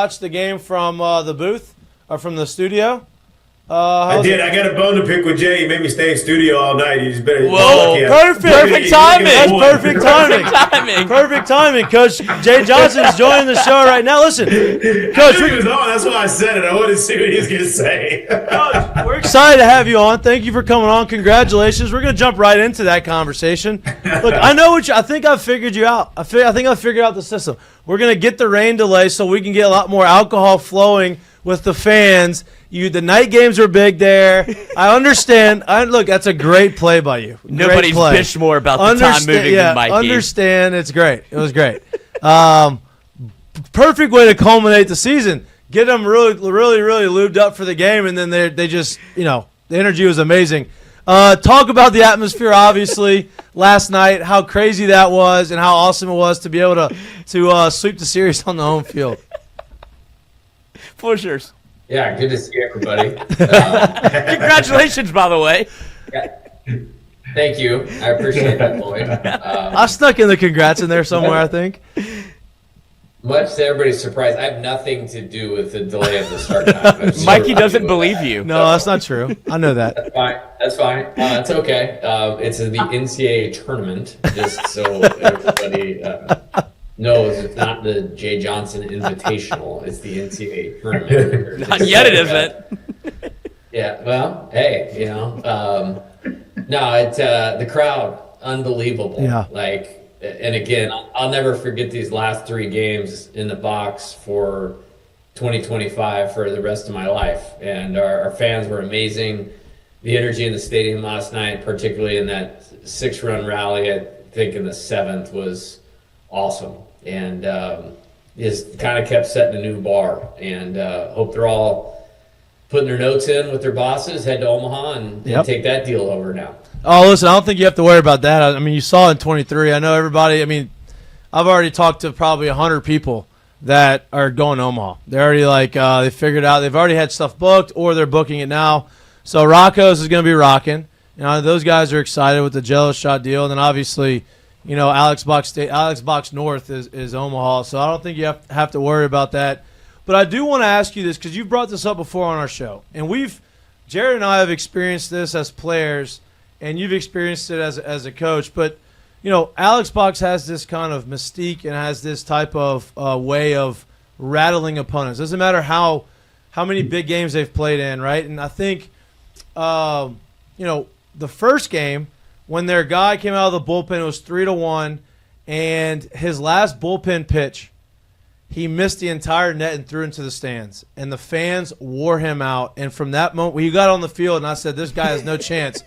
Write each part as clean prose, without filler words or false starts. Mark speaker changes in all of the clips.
Speaker 1: Watch the game from the booth or from the studio?
Speaker 2: I did. I got a bone to pick with Jay. He made me stay in studio all night. You just better.
Speaker 1: Whoa! Perfect timing. That's perfect timing. Perfect timing. Coach Jay Johnson is joining the show right now. Listen, Coach,
Speaker 2: he was on. That's why I said it. I wanted to see what he was going to say.
Speaker 1: Coach, we're excited to have you on. Thank you for coming on. Congratulations. We're going to jump right into that conversation. Look, I know what I think I've figured you out. I think I've figured out the system. We're going to get the rain delay so we can get a lot more alcohol flowing with the fans. The night games are big there. I understand. Look, that's a great play by you.
Speaker 3: Nobody's bitched more about the time moving than Mikie.
Speaker 1: Understand. It's great. It was great. Perfect way to culminate the season. Get them really lubed up for the game, and then they just, the energy was amazing. Talk about the atmosphere, obviously, last night, how crazy that was and how awesome it was to be able to sweep the series on the home field.
Speaker 3: For sure.
Speaker 4: Yeah, good to see everybody.
Speaker 3: Congratulations, by the way.
Speaker 4: Yeah. Thank you. I appreciate that, Lloyd.
Speaker 1: I snuck in the congrats in there somewhere, I think.
Speaker 4: Much to everybody's surprise, I have nothing to do with the delay of the start time.
Speaker 3: Mikie doesn't believe you.
Speaker 1: No, that's not true. I know that.
Speaker 4: That's fine. It's okay. It's the NCAA tournament, just so everybody knows it's not the Jay Johnson Invitational. It's the NCAA tournament.
Speaker 3: Not yet it isn't.
Speaker 4: Yeah, well, hey, no, it's the crowd, unbelievable.
Speaker 1: Yeah.
Speaker 4: And again, I'll never forget these last 3 games in the box for 2025 for the rest of my life. And our fans were amazing. The energy in the stadium last night, particularly in that 6-run rally, I think in the 7th, was awesome. And just kind of kept setting a new bar. And hope they're all putting their notes in with their bosses, head to Omaha, and take that deal over now.
Speaker 1: Oh, listen, I don't think you have to worry about that. I mean, you saw in 23. I know everybody. I mean, I've already talked to probably 100 people that are going to Omaha. They're already they figured out. They've already had stuff booked or they're booking it now. So Rocco's is going to be rocking. Those guys are excited with the Jello shot deal. And then obviously, Alex Box North is Omaha. So I don't think you have to worry about that. But I do want to ask you this because you've brought this up before on our show. And Jared and I have experienced this as players, and you've experienced it as a coach. But, Alex Box has this kind of mystique and has this type of way of rattling opponents. Doesn't matter how many big games they've played in, right? And I think, the first game, when their guy came out of the bullpen, it was 3-1, and his last bullpen pitch, he missed the entire net and threw into the stands. And the fans wore him out. And from that moment, he got on the field, and I said, this guy has no chance.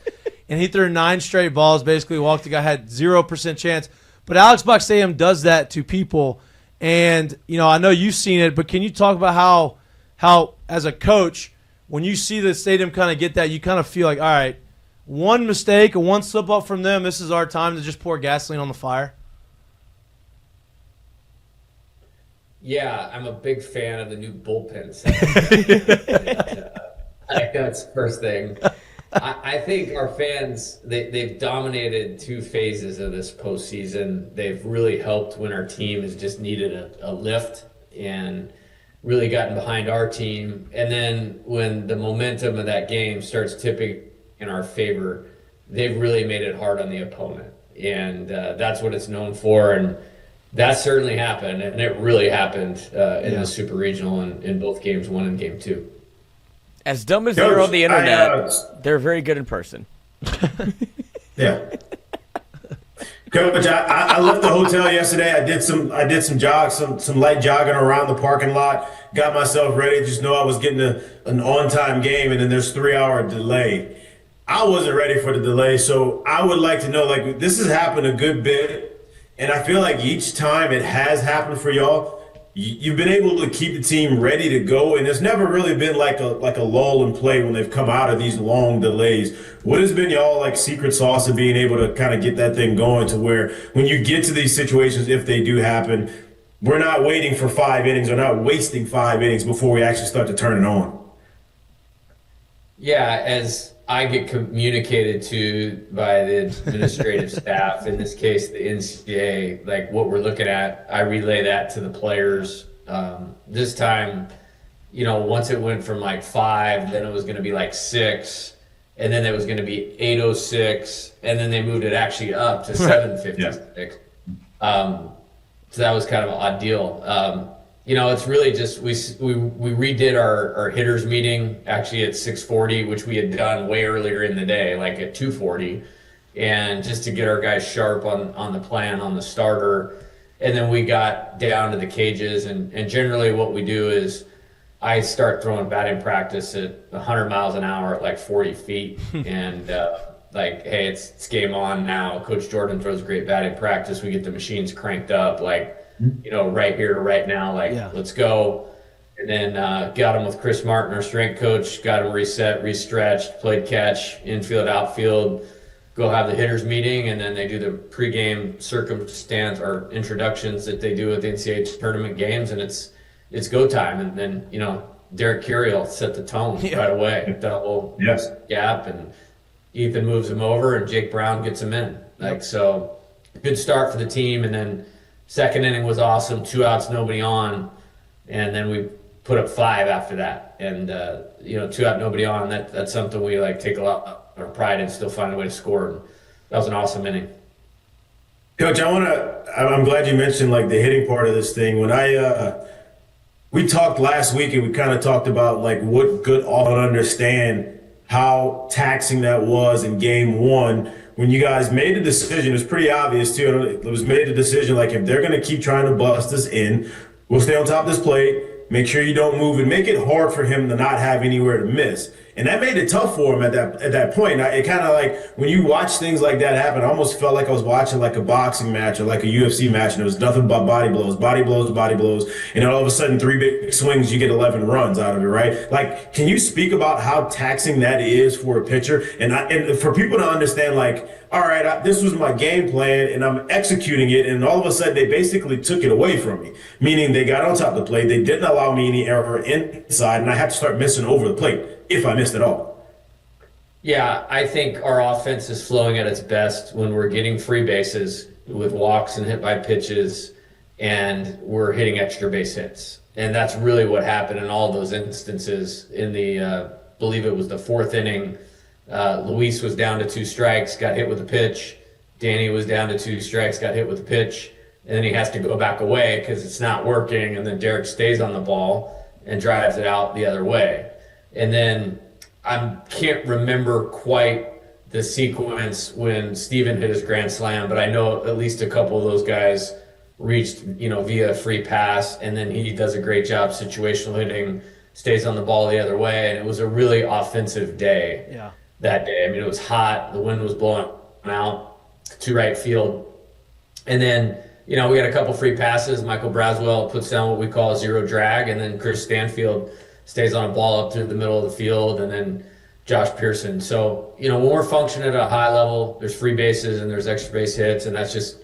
Speaker 1: And he threw 9 straight balls, basically walked the guy, had 0% chance. But Alex Box Stadium does that to people. And, I know you've seen it, but can you talk about how as a coach, when you see the stadium kind of get that, you kind of feel like, all right, one mistake or one slip up from them, this is our time to just pour gasoline on the fire?
Speaker 4: Yeah, I'm a big fan of the new bullpen set. I think that's the first thing. I think our fans, they've dominated 2 phases of this postseason. They've really helped when our team has just needed a lift and really gotten behind our team. And then when the momentum of that game starts tipping in our favor, they've really made it hard on the opponent. And that's what it's known for. And that certainly happened, and it really happened in the Super Regional in both games 1 and game 2.
Speaker 3: As dumb as they're on the internet, they're very good in person.
Speaker 2: Yeah. Coach, I left the hotel yesterday. I did some jogs, some light jogging around the parking lot. Got myself ready. Just know I was getting an on-time game, and then there's 3-hour delay. I wasn't ready for the delay, so I would like to know, this has happened a good bit. And I feel like each time it has happened for y'all, you've been able to keep the team ready to go. And there's never really been like a lull in play when they've come out of these long delays. What has been y'all secret sauce of being able to kind of get that thing going to where when you get to these situations, if they do happen, we're not waiting for 5 innings or not wasting 5 innings before we actually start to turn it on?
Speaker 4: Yeah, as I get communicated to by the administrative staff, in this case the NCAA, what we're looking at, I relay that to the players. This time, once it went from like 5, then it was going to be like 6, and then it was going to be 8:06, and then they moved it actually up to 7:56. So that was kind of an odd deal. It's really just we redid our hitters meeting actually at 6:40, which we had done way earlier in the day, like at 2:40, and just to get our guys sharp on the plan on the starter. And then we got down to the cages, and generally what we do is I start throwing batting practice at 100 miles an hour at like 40 feet, and like, hey, it's game on now. Coach Jordan throws great batting practice. We get the machines cranked up, like, right here, right now, like, let's go. And then got him with Chris Martin, our strength coach, got him reset, restretched, played catch, infield, outfield, go have the hitters meeting, and then they do the pregame circumstance or introductions that they do at the NCAA tournament games, and it's go time. And then, Derek Curiel set the tone right away. Double gap, and Ethan moves him over, and Jake Brown gets him in. So good start for the team. And then second inning was awesome. 2 outs, nobody on. And then we put up 5 after that. And, 2 out, nobody on. That's something we take a lot of pride in, still find a way to score. And that was an awesome inning.
Speaker 2: Coach, I'm glad you mentioned the hitting part of this thing. When we talked last week, and we kind of talked about what good all understand how taxing that was in game 1. When you guys made the decision, it was pretty obvious too. It was made a decision if they're going to keep trying to bust us in, we'll stay on top of this plate, make sure you don't move, and make it hard for him to not have anywhere to miss. And that made it tough for him at that point. It kind of when you watch things like that happen, I almost felt like I was watching a boxing match or a UFC match, and it was nothing but body blows, and then all of a sudden 3 big swings, you get 11 runs out of it, right? Can you speak about how taxing that is for a pitcher, and for people to understand, all right, this was my game plan and I'm executing it, and all of a sudden they basically took it away from me, meaning they got on top of the plate, they didn't allow me any error inside, and I had to start missing over the plate if I missed at all.
Speaker 4: Yeah, I think our offense is flowing at its best when we're getting free bases with walks and hit by pitches, and we're hitting extra base hits. And that's really what happened in all those instances. In the, believe it was the 4th inning, Luis was down to 2 strikes, got hit with a pitch. Danny was down to 2 strikes, got hit with a pitch. And then he has to go back away because it's not working. And then Derek stays on the ball and drives it out the other way. And then I can't remember quite the sequence when Steven hit his grand slam, but I know at least a couple of those guys reached, via a free pass, and then he does a great job situational hitting, stays on the ball the other way, and it was a really offensive day that day. I mean, it was hot, the wind was blowing out to right field. And then, we had a couple free passes. Michael Braswell puts down what we call a 0 drag, and then Chris Stanfield stays on a ball up through the middle of the field, and then Josh Pearson. So, when we're functioning at a high level, there's free bases and there's extra base hits, and that's just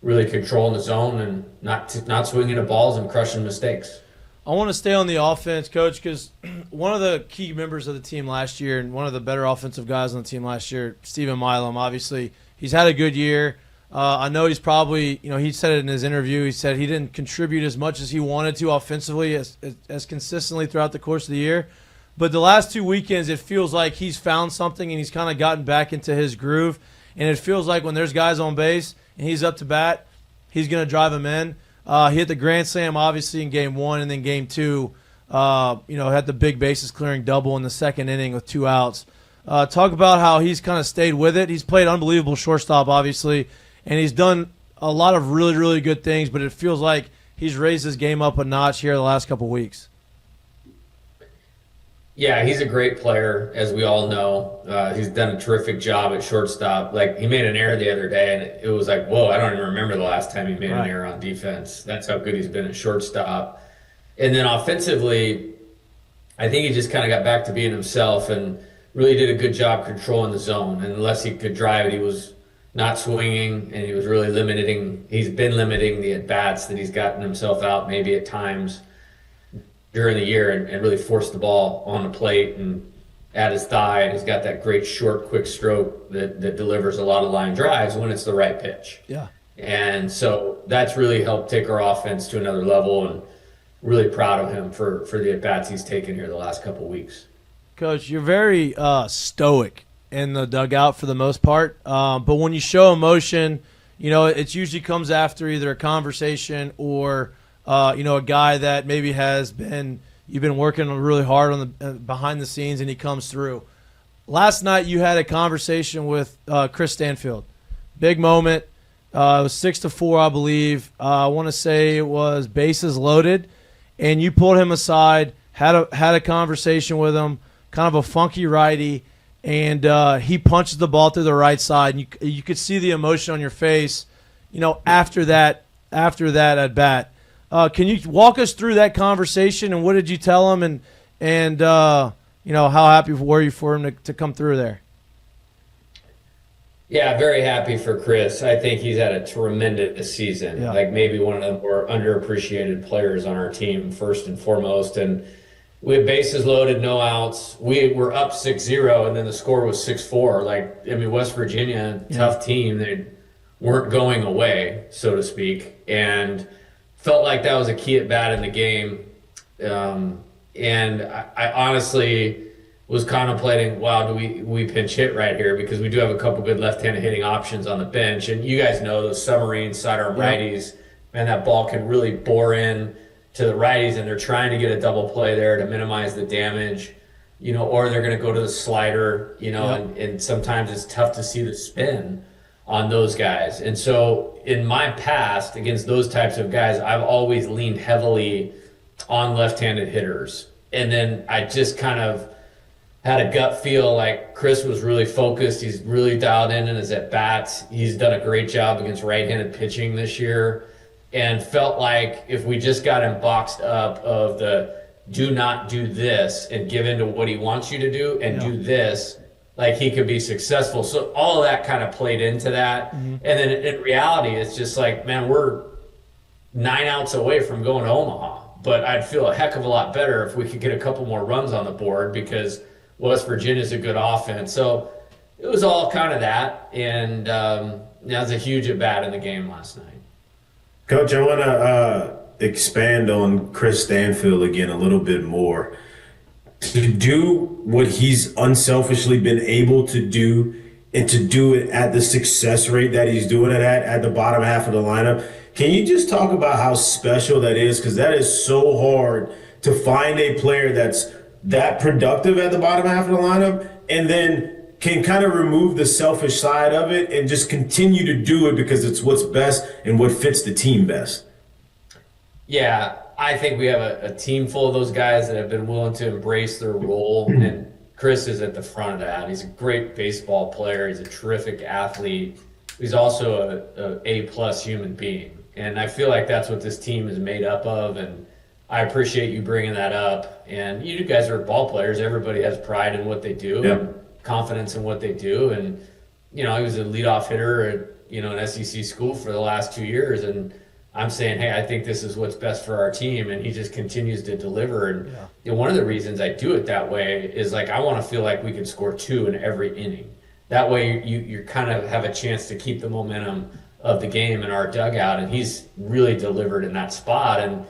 Speaker 4: really controlling the zone and not swinging at balls and crushing mistakes.
Speaker 1: I want to stay on the offense, Coach, because one of the key members of the team last year and one of the better offensive guys on the team last year, Stephen Milam, obviously, he's had a good year. I know he's probably, he said it in his interview, he said he didn't contribute as much as he wanted to offensively as consistently throughout the course of the year. But the last 2 weekends, it feels like he's found something and he's kind of gotten back into his groove. And it feels like when there's guys on base and he's up to bat, he's going to drive them in. He hit the grand slam, obviously, in game 1, and then game 2, had the big bases clearing double in the second inning with 2 outs. Talk about how he's kind of stayed with it. He's played unbelievable shortstop, obviously, and he's done a lot of really, really good things, but it feels like he's raised his game up a notch here the last couple weeks.
Speaker 4: Yeah, he's a great player, as we all know. He's done a terrific job at shortstop. He made an error the other day, and it was like, whoa, I don't even remember the last time he made an error on defense. That's how good he's been at shortstop. And then offensively, I think he just kind of got back to being himself and really did a good job controlling the zone. And unless he could drive it, he was not swinging, and he was really he's been limiting the at-bats that he's gotten himself out maybe at times during the year and really forced the ball on the plate and at his thigh. And he's got that great short, quick stroke that delivers a lot of line drives when it's the right pitch.
Speaker 1: Yeah.
Speaker 4: And so that's really helped take our offense to another level. And, really proud of him for the at-bats he's taken here the last couple of weeks.
Speaker 1: Coach, you're very stoic in the dugout for the most part, but when you show emotion, it usually comes after either a conversation or a guy that maybe you've been working really hard on the behind the scenes, and he comes through. Last night you had a conversation with Chris Stanfield. Big moment. It was 6-4, I believe. I want to say it was bases loaded, and you pulled him aside, had a conversation with him, kind of a funky righty, and he punches the ball through the right side, and you could see the emotion on your face, after that at bat. Can you walk us through that conversation, and what did you tell him, and how happy were you for him to come through there?
Speaker 4: Yeah, very happy for Chris. I think he's had a tremendous season.
Speaker 1: Yeah.
Speaker 4: Like maybe one of the more underappreciated players on our team, first and foremost. And we had bases loaded, no outs. We were up 6-0, and then the score was 6-4. West Virginia, tough team. They weren't going away, so to speak, and felt like that was a key at bat in the game. And I honestly was contemplating, wow, do we pinch hit right here? Because we do have a couple good left-handed hitting options on the bench. And you guys know those submarine sidearm righties, man, that ball can really bore in to the righties, and they're trying to get a double play there to minimize the damage, or they're going to go to the slider, and sometimes it's tough to see the spin on those guys. And so in my past, against those types of guys, I've always leaned heavily on left-handed hitters. And then I just kind of had a gut feel like Chris was really focused. He's really dialed in his at-bats. He's done a great job against right-handed pitching this year, and felt like if we just got him boxed up of the do not do this and give in to what he wants you to do and do this, like he could be successful. So all of that kind of played into that. Mm-hmm. And then in reality, it's just like, man, we're 9 outs away from going to Omaha. But I'd feel a heck of a lot better if we could get a couple more runs on the board, because West Virginia's a good offense. So it was all kind of that. And that was a huge at-bat in the game last night.
Speaker 2: Coach, I want to expand on Chris Stanfield again a little bit more. To do what he's unselfishly been able to do, and to do it at the success rate that he's doing it at the bottom half of the lineup, can you just talk about how special that is? Because that is so hard to find a player that's that productive at the bottom half of the lineup, and then can kind of remove the selfish side of it and just continue to do it because it's what's best and what fits the team best.
Speaker 4: Yeah, I think we have a team full of those guys that have been willing to embrace their role, and Chris is at the front of that. He's a great baseball player. He's a terrific athlete. He's also a A-plus human being, and I feel like that's what this team is made up of, and I appreciate you bringing that up. And you guys are ball players. Everybody has pride in what they do and confidence in what they do. And, he was a leadoff hitter at, an SEC school for the last 2 years. And I'm saying, hey, I think this is what's best for our team. And he just continues to deliver. And one of the reasons I do it that way is, like, I want to feel like we can score 2 in every inning. That way you kind of have a chance to keep the momentum of the game in our dugout. And he's really delivered in that spot. And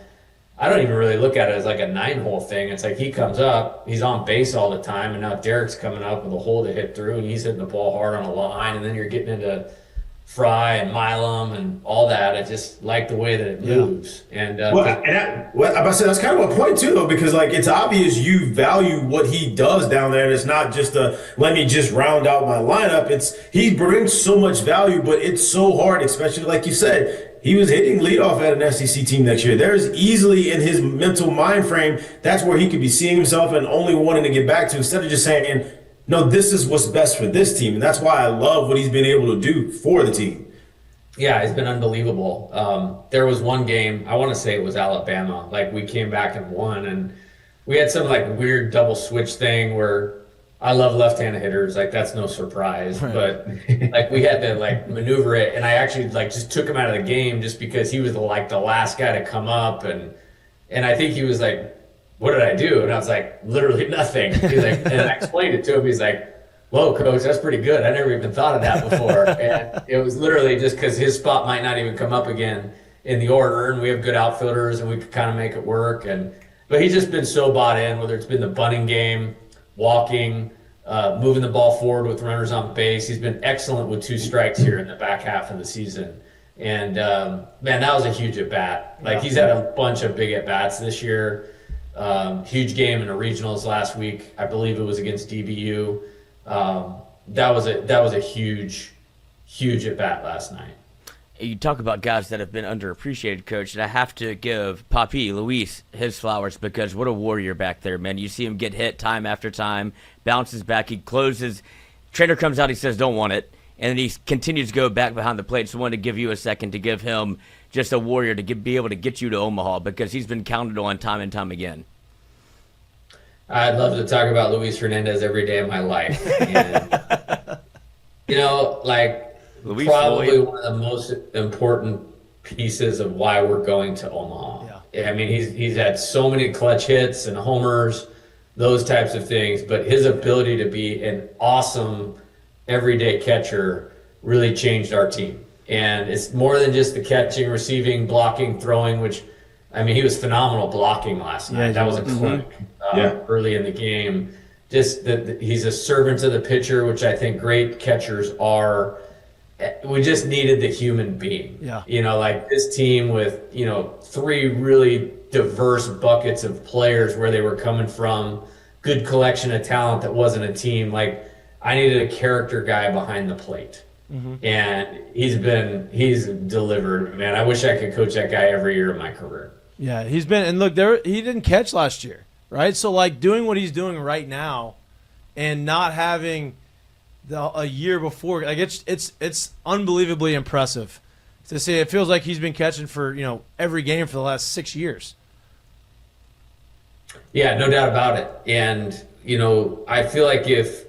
Speaker 4: I don't even really look at it as like a 9-hole thing. It's like he comes up, he's on base all the time, and now Derek's coming up with a hole to hit through, and he's hitting the ball hard on a line, and then you're getting into Fry and Milam and all that. I just like the way that it moves. And
Speaker 2: that's kind of a point too, though, because like it's obvious you value what he does down there, and it's not just let me just round out my lineup. He brings so much value, but it's so hard, especially like you said. He was hitting leadoff at an SEC team next year. There's easily in his mental mind frame, that's where he could be seeing himself and only wanting to get back to, instead of just saying, no, this is what's best for this team. And that's why I love what he's been able to do for the team.
Speaker 4: Yeah, it's been unbelievable. There was one game, I want to say it was Alabama. Like, we came back and won, and we had some like weird double switch thing where I love left-handed hitters, like that's no surprise, but like we had to like maneuver it, and I actually like just took him out of the game just because he was like the last guy to come up, and I think he was like, what did I do? And I was like, literally nothing. He's like, and I explained it to him. He's like, whoa, coach, that's pretty good. I never even thought of that before. And it was literally just because his spot might not even come up again in the order, and we have good outfielders, and we could kind of make it work. But he's just been so bought in, whether it's been the bunting game, walking, moving the ball forward with runners on base. He's been excellent with 2 strikes here in the back half of the season. And, man, that was a huge at-bat. Like, he's had a bunch of big at-bats this year. Huge game in the regionals last week. I believe it was against DBU. That was a huge at-bat last night.
Speaker 3: You talk about guys that have been underappreciated, Coach, and I have to give Papi, Luis, his flowers, because what a warrior back there, man. You see him get hit time after time, bounces back, he closes. Trainer comes out, he says, don't want it, and then he continues to go back behind the plate. So I wanted to give you a second to give him just a warrior to be able to get you to Omaha, because he's been counted on time and time again.
Speaker 4: I'd love to talk about Luis Hernandez every day of my life. And, like, Luis probably Floyd, one of the most important pieces of why we're going to Omaha. Yeah. I mean, he's had so many clutch hits and homers, those types of things, but his ability to be an awesome everyday catcher really changed our team. And it's more than just the catching, receiving, blocking, throwing, which, I mean, he was phenomenal blocking last night. That was a clinic early in the game. Just that he's a servant to the pitcher, which I think great catchers are. We just needed the human being. Yeah. Like this team with, 3 really diverse buckets of players where they were coming from, good collection of talent that wasn't a team. Like, I needed a character guy behind the plate. Mm-hmm. And he's delivered, man. I wish I could coach that guy every year of my career.
Speaker 1: Yeah, he's been, and look, he didn't catch last year, right? So, like, doing what he's doing right now and not having a year before, like, it's unbelievably impressive to see. It feels like he's been catching for, every game for the last 6 years.
Speaker 4: Yeah, no doubt about it. And, I feel like if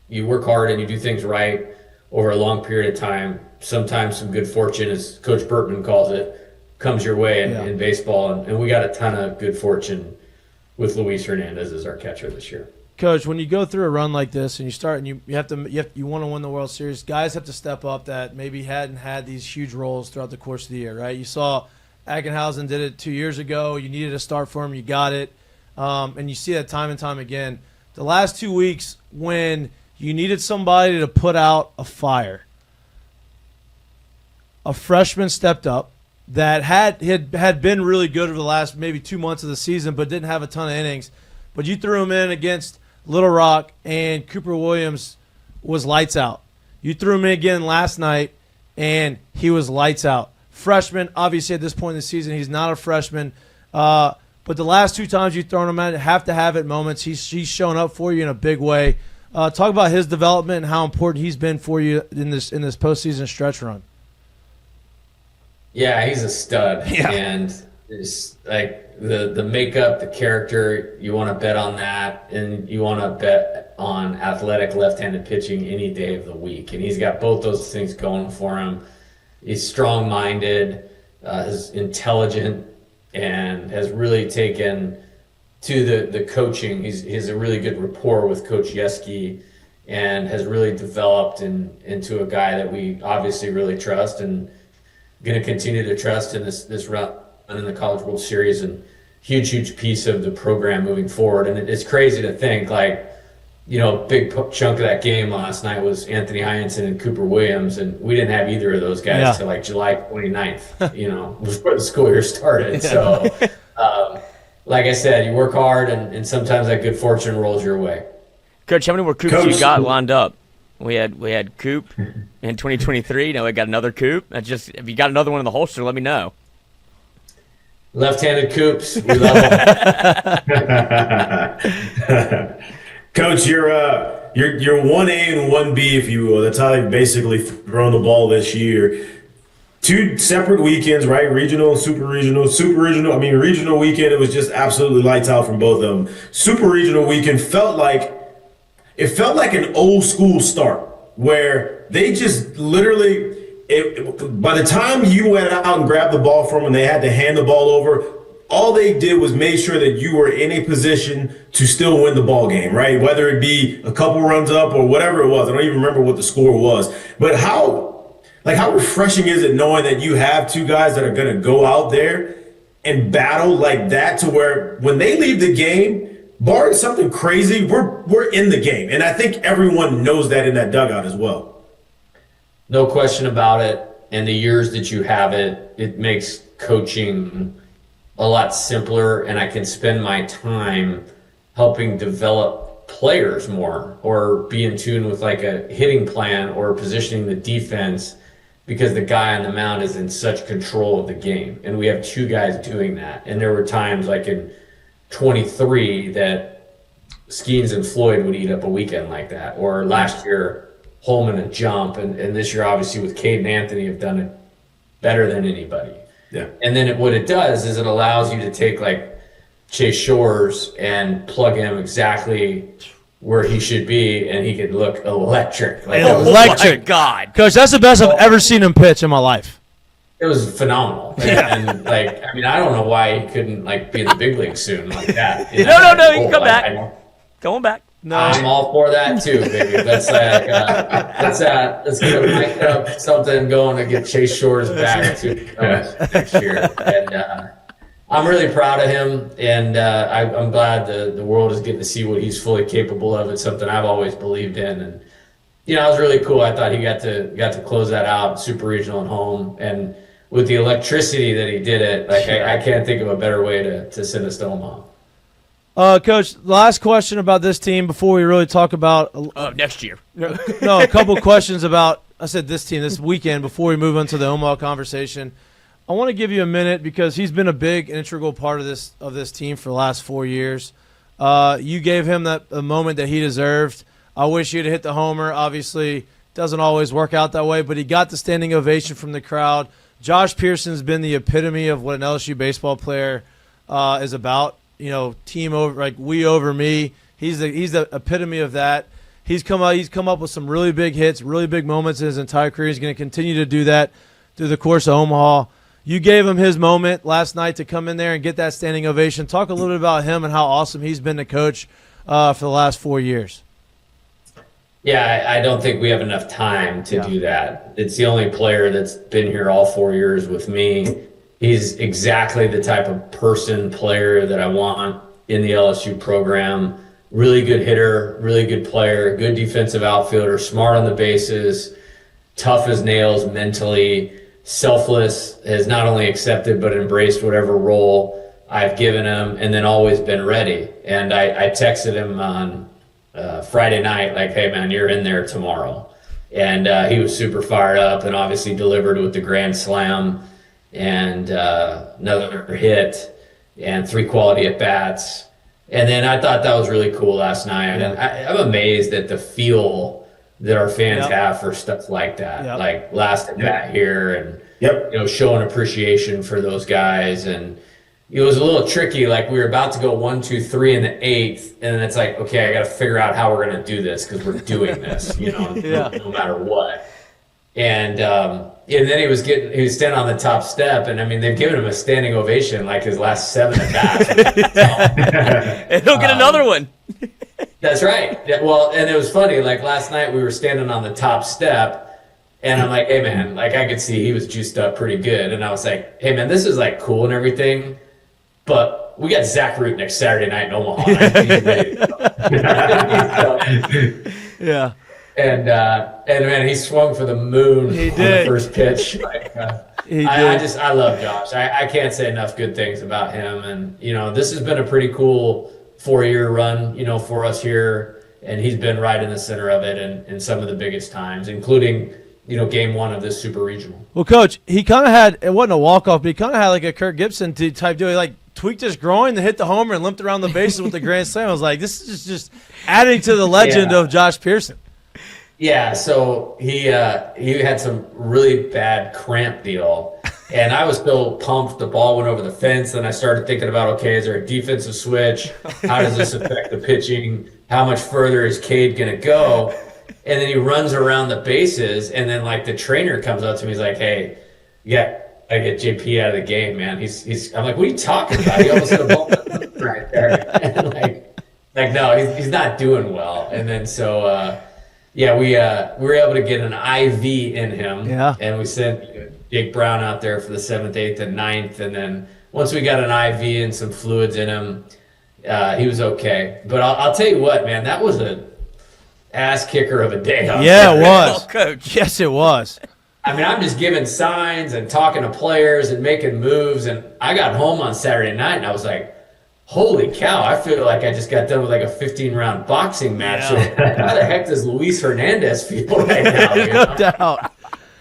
Speaker 4: you work hard and you do things right over a long period of time, sometimes some good fortune, as Coach Burton calls it, comes your way in baseball. And we got a ton of good fortune with Luis Hernandez as our catcher this year.
Speaker 1: Coach, when you go through a run like this and you start and you want to win the World Series, guys have to step up that maybe hadn't had these huge roles throughout the course of the year, right? You saw Ackenhausen did it 2 years ago. You needed a start for him. You got it. And you see that time and time again. The last 2 weeks when you needed somebody to put out a fire, a freshman stepped up that had been really good over the last maybe 2 months of the season but didn't have a ton of innings. But you threw him in against Little Rock, and Cooper Williams was lights out. You threw him in again last night, and he was lights out. Freshman, obviously at this point in the season, he's not a freshman. But the last 2 times you've thrown him out, have to have it moments. He's shown up for you in a big way. Talk about his development and how important he's been for you in this postseason stretch run.
Speaker 4: Yeah, he's a stud. Yeah. And it's like the makeup, the character, you want to bet on that, and you want to bet on athletic left-handed pitching any day of the week. And he's got both those things going for him. He's strong-minded, is intelligent, and has really taken to the coaching. He has a really good rapport with Coach Yeski and has really developed into a guy that we obviously really trust and going to continue to trust in this run in the College World Series, and huge piece of the program moving forward. And it's crazy to think, like, big chunk of that game last night was Anthony Hyanson and Cooper Williams, and we didn't have either of those guys till like July 29th, before the school year started. So, like I said, you work hard, and sometimes that good fortune rolls your way.
Speaker 3: Coach, how many more Coops you got lined up? We had Coop in 2023. Now we got another Coop. If you got another one in the holster, let me know.
Speaker 4: Left-handed Coops, we love them.
Speaker 2: Coach, you're 1A and 1B, if you will. That's how they've basically thrown the ball this year. 2 separate weekends, right? Regional, super regional. I mean, regional weekend, it was just absolutely lights out from both of them. Super regional weekend felt like an old school start where they just literally, by the time you went out and grabbed the ball from them and they had to hand the ball over, all they did was make sure that you were in a position to still win the ball game, right? Whether it be a couple runs up or whatever it was. I don't even remember what the score was. But Like, how refreshing is it knowing that you have two guys that are going to go out there and battle like that, to where when they leave the game, barring something crazy, we're in the game. And I think everyone knows that in that dugout as well.
Speaker 4: No question about it. And the years that you have it, it makes coaching a lot simpler, and I can spend my time helping develop players more, or be in tune with like a hitting plan or positioning the defense, because the guy on the mound is in such control of the game. And we have two guys doing that. And there were times like in 23 that Skeens and Floyd would eat up a weekend like that. Or last year, Holman and Jump. And this year, obviously, with Cade and Anthony, have done it better than anybody.
Speaker 2: Yeah.
Speaker 4: And then what it does is it allows you to take like Chase Shores and plug him exactly where he should be, and he could look electric. Like,
Speaker 1: Electric.
Speaker 3: Oh my God.
Speaker 1: Coach, that's the best I've ever seen him pitch in my life.
Speaker 4: it was phenomenal. And like, I mean, I don't know why he couldn't like be in the big league soon like that. You know?
Speaker 3: No, you can come back. Going back.
Speaker 1: No,
Speaker 4: I'm all for that too, baby. Let's get a mic up, something going to get Chase Shores back to next year. And I'm really proud of him, and I'm glad the world is getting to see what he's fully capable of. It's something I've always believed in, and it was really cool. I thought he got to close that out, super regional and home, and with the electricity that he did it, like I can't think of a better way to send us to Omaha.
Speaker 1: Coach, last question about this team before we really talk about
Speaker 3: Next year.
Speaker 1: no, a couple questions about, I said this team, this weekend, before we move into the Omaha conversation. I want to give you a minute because he's been a big integral part of this team for the last 4 years. You gave him a moment that he deserved. I wish you'd hit the homer. Obviously, doesn't always work out that way, but he got the standing ovation from the crowd. Josh Pearson's been the epitome of what an LSU baseball player is about. Team over, like we over me. He's the epitome of that. He's come up with some really big hits, really big moments in his entire career. He's going to continue to do that through the course of Omaha. You gave him his moment last night to come in there and get that standing ovation. Talk a little bit about him and how awesome he's been to coach for the last 4 years.
Speaker 4: Yeah, I don't think we have enough time to do that. It's the only player that's been here all 4 years with me. He's exactly the type of player that I want in the LSU program. Really good hitter, really good player, good defensive outfielder, smart on the bases, tough as nails mentally, selfless, has not only accepted but embraced whatever role I've given him, and then always been ready. And I texted him on Friday night, like, hey, man, you're in there tomorrow. And he was super fired up and obviously delivered with the grand slam and another hit and 3 quality at-bats. And then I thought that was really cool last night. And I'm amazed at the feel that our fans have for stuff like that, like last at-bat here and, showing appreciation for those guys. And it was a little tricky. Like, we were about to go 1, 2, 3 in the 8th, and then it's like, okay, I got to figure out how we're going to do this because we're doing this, no matter what. And then he was standing on the top step, and I mean, they've given him a standing ovation like his last 7 at bats.
Speaker 3: And he'll get another one.
Speaker 4: That's right. Yeah, well, and it was funny. Like last night, we were standing on the top step, and I'm like, "Hey, man!" Like I could see he was juiced up pretty good, and I was like, "Hey, man, this is like cool and everything, but we got Zach Root next Saturday night in Omaha."
Speaker 1: Yeah.
Speaker 4: And man, he swung for the moon on the first pitch. Like, I love Josh. I can't say enough good things about him. And this has been a pretty cool 4-year run, for us here. And he's been right in the center of it in some of the biggest times, including game 1 of this super regional.
Speaker 1: Well, Coach, he kind of had, it wasn't a walk off, but he kind of had like a Kirk Gibson type deal. He like tweaked his groin, then hit the homer and limped around the bases with the grand slam. I was like, this is just adding to the legend of Josh Pearson.
Speaker 4: Yeah, so he had some really bad cramp deal, and I was still pumped. The ball went over the fence, and I started thinking about, okay, is there a defensive switch? How does this affect the pitching? How much further is Cade going to go? And then he runs around the bases, and then like the trainer comes up to me, he's like, hey, I get JP out of the game, man. I'm like, what are you talking about? He almost hit a ball right there. And like no, he's not doing well. And then so Yeah, we were able to get an IV in him.
Speaker 1: Yeah.
Speaker 4: And we sent Jake Brown out there for the 7th, 8th, and 9th. And then once we got an IV and some fluids in him, he was okay. But I'll tell you what, man, that was a ass kicker of a day.
Speaker 1: Yeah, it was.
Speaker 3: Oh, Coach.
Speaker 1: Yes, it was.
Speaker 4: I mean, I'm just giving signs and talking to players and making moves. And I got home on Saturday night and I was like, holy cow, I feel like I just got done with like a 15-round boxing match.
Speaker 1: Yeah.
Speaker 4: How the heck does Luis Hernandez feel right now? You
Speaker 1: No
Speaker 4: know?
Speaker 1: doubt.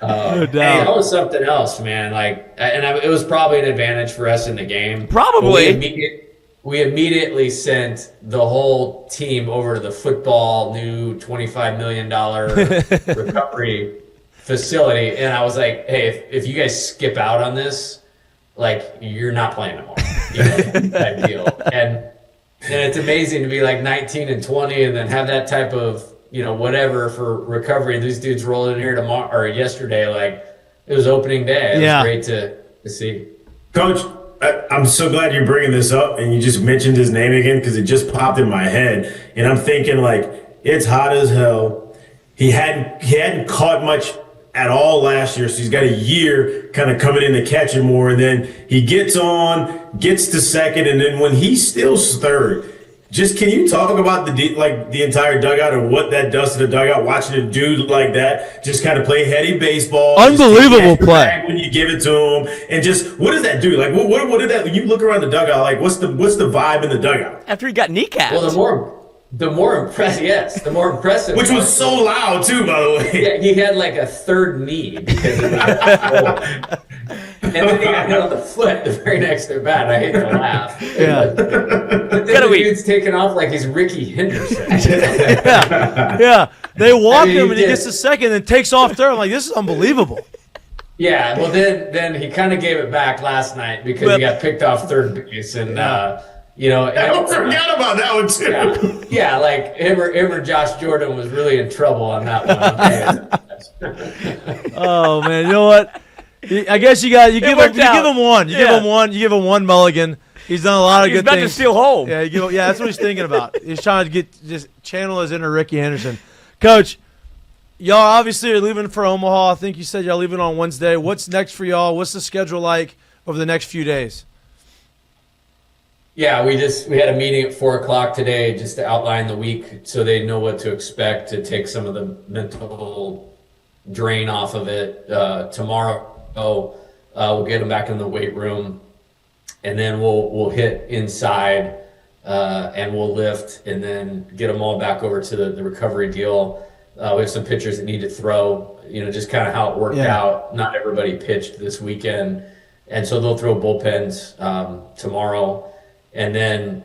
Speaker 1: No
Speaker 4: Hey, that
Speaker 1: doubt.
Speaker 4: was something else, man. It was probably an advantage for us in the game.
Speaker 3: Probably.
Speaker 4: We immediately sent the whole team over to the football new $25 million recovery facility, and I was like, "Hey, if you guys skip out on this, like you're not playing anymore." You know, type deal. And it's amazing to be like 19 and 20, and then have that type of whatever for recovery. These dudes rolled in here tomorrow or yesterday, like it was opening day. It was great to see.
Speaker 2: Coach, I'm so glad you're bringing this up, and you just mentioned his name again because it just popped in my head, and I'm thinking like it's hot as hell. He hadn't caught much at all last year, so he's got a year kind of coming in to catch him more, and then he gets to second, and then when he steals third, just can you talk about the entire dugout or what that does to the dugout? Watching a dude like that just kind of play heady baseball,
Speaker 1: Unbelievable play
Speaker 2: when you give it to him, and just what does that do? Like what did that? When you look around the dugout, like what's the vibe in the dugout?
Speaker 3: After he got kneecapped.
Speaker 4: Well, the more impressive.
Speaker 2: Which was so loud too, by the way.
Speaker 4: Yeah, he had like a third knee because of that. And then he got hit on the foot the very next at bat. I hate to laugh.
Speaker 1: Yeah.
Speaker 4: But then the dude's taking off like he's Ricky Henderson.
Speaker 1: Yeah. They walk him and he gets to second and takes off third. I'm like, this is unbelievable.
Speaker 4: Yeah, well then he kind of gave it back last night because he got picked off third base and I
Speaker 2: forgot about that one too.
Speaker 4: Yeah, like him or Josh Jordan was really in trouble on that one.
Speaker 1: Oh man, you know what? I guess you give him one. You give him one mulligan. He's done a lot of good things.
Speaker 3: He's about to steal home.
Speaker 1: Yeah, that's what he's thinking about. He's trying to just channel his inner Ricky Henderson. Coach, y'all obviously are leaving for Omaha. I think you said y'all leaving on Wednesday. What's next for y'all? What's the schedule like over the next few days?
Speaker 4: Yeah, we had a meeting at 4:00 today just to outline the week so they know what to expect, to take some of the mental drain off of it. Tomorrow, we'll get them back in the weight room, and then we'll hit inside and we'll lift, and then get them all back over to the recovery deal. We have some pitchers that need to throw, just kind of how it worked out. Not everybody pitched this weekend, and so they'll throw bullpens tomorrow. And then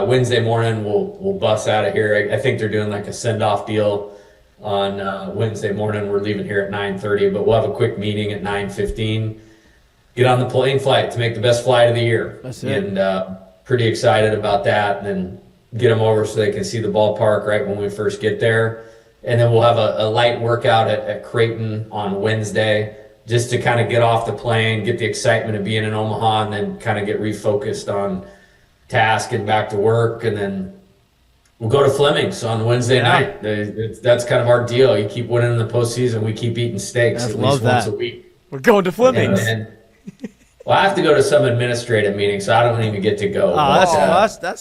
Speaker 4: Wednesday morning, we'll bus out of here. I think they're doing like a send-off deal on Wednesday morning. We're leaving here at 9:30, but we'll have a quick meeting at 9:15. Get on the plane flight to make the best flight of the year.
Speaker 1: That's it.
Speaker 4: And pretty excited about that. And then get them over so they can see the ballpark right when we first get there. And then we'll have a light workout at Creighton on Wednesday, just to kind of get off the plane, get the excitement of being in Omaha, and then kind of get refocused on task and back to work. And then we'll go to Fleming's on Wednesday night. That's kind of our deal. You keep winning in the postseason, we keep eating steaks at least once a week.
Speaker 3: We're going to Fleming's.
Speaker 4: Well, I have to go to some administrative meeting, so I don't even get to go.
Speaker 1: That's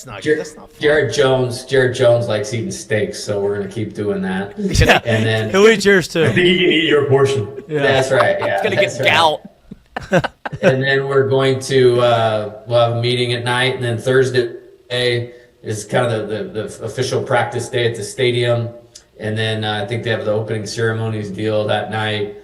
Speaker 1: not good. That's not fun.
Speaker 4: Jared Jones likes eating steaks, so we're going to keep doing that.
Speaker 1: Yeah.
Speaker 4: And then
Speaker 1: he'll eat yours too.
Speaker 2: I think you can eat your portion.
Speaker 4: Yeah. That's right. Yeah,
Speaker 3: It's going to get gout.
Speaker 4: And then we're going to we'll have a meeting at night, and then Thursday is kind of the official practice day at the stadium, and then I think they have the opening ceremonies deal that night,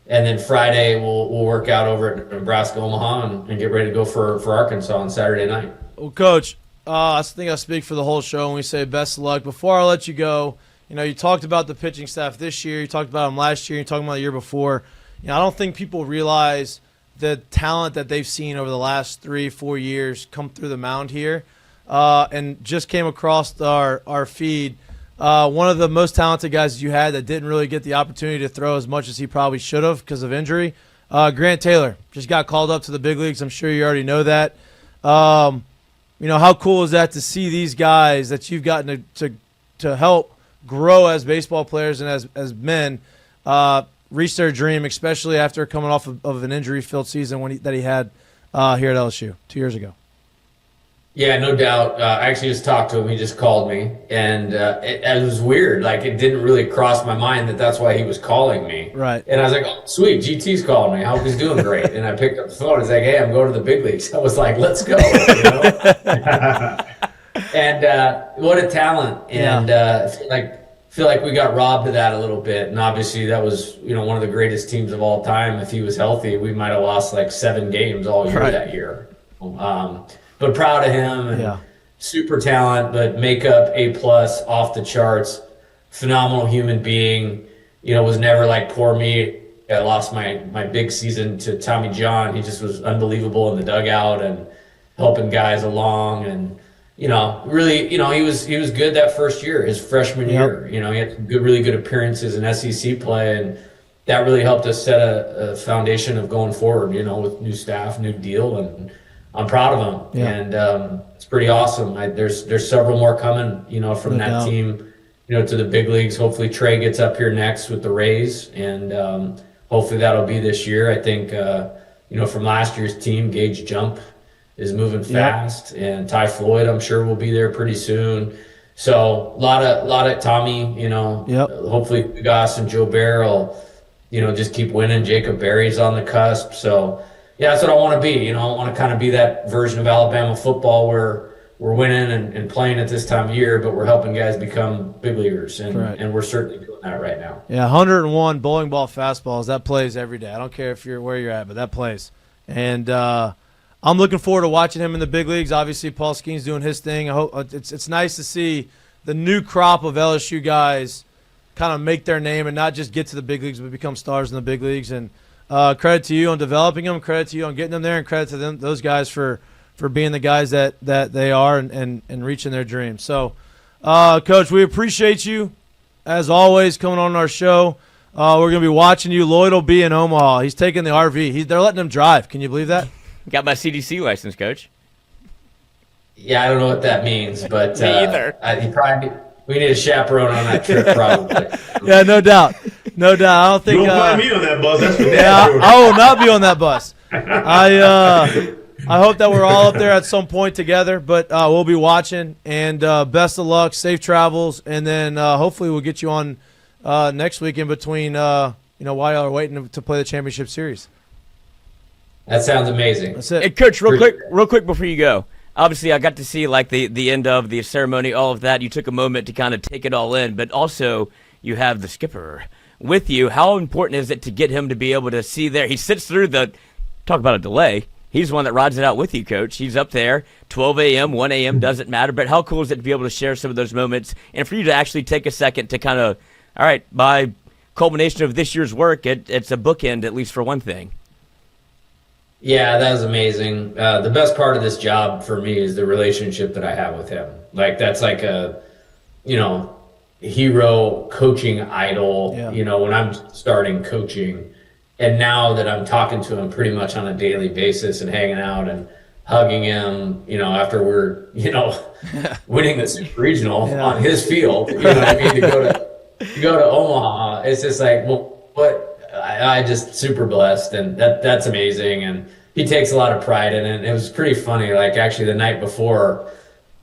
Speaker 4: and then Friday we'll work out over at Nebraska Omaha and get ready to go for Arkansas on Saturday night.
Speaker 1: Well, Coach, I think I speak for the whole show when we say best of luck. Before I let you go, you talked about the pitching staff this year. You talked about them last year. You're talking about the year before. I don't think people realize the talent that they've seen over the last 3-4 years come through the mound here. And just came across our feed. One of the most talented guys you had that didn't really get the opportunity to throw as much as he probably should have because of injury. Grant Taylor just got called up to the big leagues. I'm sure you already know that. How cool is that to see these guys that you've gotten to help grow as baseball players and as men, reach their dream, especially after coming off of an injury-filled season that he had here at LSU 2 years ago.
Speaker 4: Yeah, no doubt. I actually just talked to him. He just called me, and it was weird. Like, it didn't really cross my mind that that's why he was calling me.
Speaker 1: Right.
Speaker 4: And I was like, oh, sweet, GT's calling me. I hope he's doing great. And I picked up the phone. He's like, hey, I'm going to the big leagues. I was like, let's go. You know? And what a talent. And feel like we got robbed of that a little bit. And obviously that was, one of the greatest teams of all time. If he was healthy, we might have lost like 7 games all year that year. But proud of him, and super talent, but makeup A+ off the charts, phenomenal human being. Was never like poor me. I lost my big season to Tommy John. He just was unbelievable in the dugout and helping guys along, and really, he was good that first year, his freshman year. He had some really good appearances in SEC play, and that really helped us set a foundation of going forward. With new staff, new deal, and I'm proud of him, and it's pretty awesome. There's several more coming, from that team, to the big leagues. Hopefully Trey gets up here next with the Rays, and hopefully that'll be this year. I think, from last year's team, Gage Jump is moving fast, and Ty Floyd, I'm sure, will be there pretty soon. So a lot of Tommy, hopefully Gas and Joe Bear will, just keep winning. Jacob Berry's on the cusp, so. Yeah, that's what I want to be. I want to kind of be that version of Alabama football where we're winning and playing at this time of year, but we're helping guys become big leaguers, and we're certainly doing that right now.
Speaker 1: Yeah, 101 bowling ball fastballs. That plays every day. I don't care where you're at, but that plays. And I'm looking forward to watching him in the big leagues. Obviously, Paul Skeen's doing his thing. I hope it's nice to see the new crop of LSU guys kind of make their name and not just get to the big leagues, but become stars in the big leagues. And credit to you on developing them, credit to you on getting them there, and credit to those guys for being the guys that they are and reaching their dreams. So, Coach, we appreciate you, as always, coming on our show. We're going to be watching you. Lloyd will be in Omaha. He's taking the RV. They're letting him drive. Can you believe that?
Speaker 3: Got my CDC license, Coach.
Speaker 4: Yeah, I don't know what that means, but
Speaker 3: Me either.
Speaker 4: We need a chaperone on that trip, probably.
Speaker 1: Yeah, no doubt. No doubt. I don't think.
Speaker 2: You won't find me on that bus. That's for
Speaker 1: I will not be on that bus. I hope that we're all up there at some point together, but we'll be watching. And best of luck, safe travels, and then hopefully we'll get you on next week in between. While y'all are waiting to play the championship series.
Speaker 4: That sounds amazing.
Speaker 1: That's it.
Speaker 3: Hey, Coach, real quick before you go. Obviously, I got to see like the end of the ceremony, all of that. You took a moment to kind of take it all in, but also you have the skipper with you. How important is it to get him to be able to see there? He sits through talk about a delay. He's the one that rides it out with you, Coach. He's up there, 12 a.m., 1 a.m., doesn't matter. But how cool is it to be able to share some of those moments and for you to actually take a second to kind of, all right, by culmination of this year's work, it's a bookend, at least for one thing.
Speaker 4: Yeah, that was amazing. The best part of this job for me is the relationship that I have with him. Like, that's like a, hero coaching idol, when I'm starting coaching. And now that I'm talking to him pretty much on a daily basis and hanging out and hugging him, after we're, winning the Super Regional on his field, you know what I mean, to go to Omaha, it's just like, well, what? I just super blessed, and that's amazing. And he takes a lot of pride in it. It was pretty funny. Like, actually, the night before,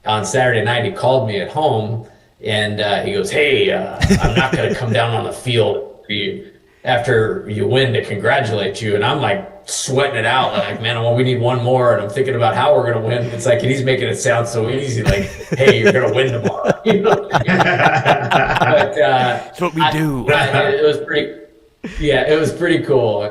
Speaker 4: on Saturday night, he called me at home, and he goes, "Hey, I'm not going to come down on the field after you win to congratulate you." And I'm like sweating it out, like, man, well, we need one more. And I'm thinking about how we're going to win. It's like, and he's making it sound so easy, like, "Hey, you're going to win tomorrow." But
Speaker 3: That's what we do.
Speaker 4: It was pretty. Yeah, it was pretty cool.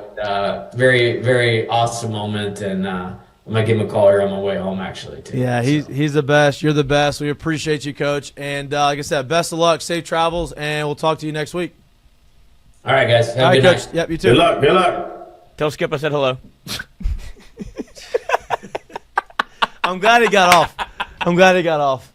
Speaker 4: Very, very awesome moment, and I'm gonna give him a call here on my way home, actually. Too.
Speaker 1: Yeah, he's the best. You're the best. We appreciate you, Coach. And like I said, best of luck, safe travels, and we'll talk to you next week.
Speaker 4: All right, guys. Have a good
Speaker 1: Coach.
Speaker 4: night.
Speaker 1: Yep, you too.
Speaker 2: Good luck. Good luck.
Speaker 3: Tell Skip I said hello.
Speaker 1: I'm glad he got off.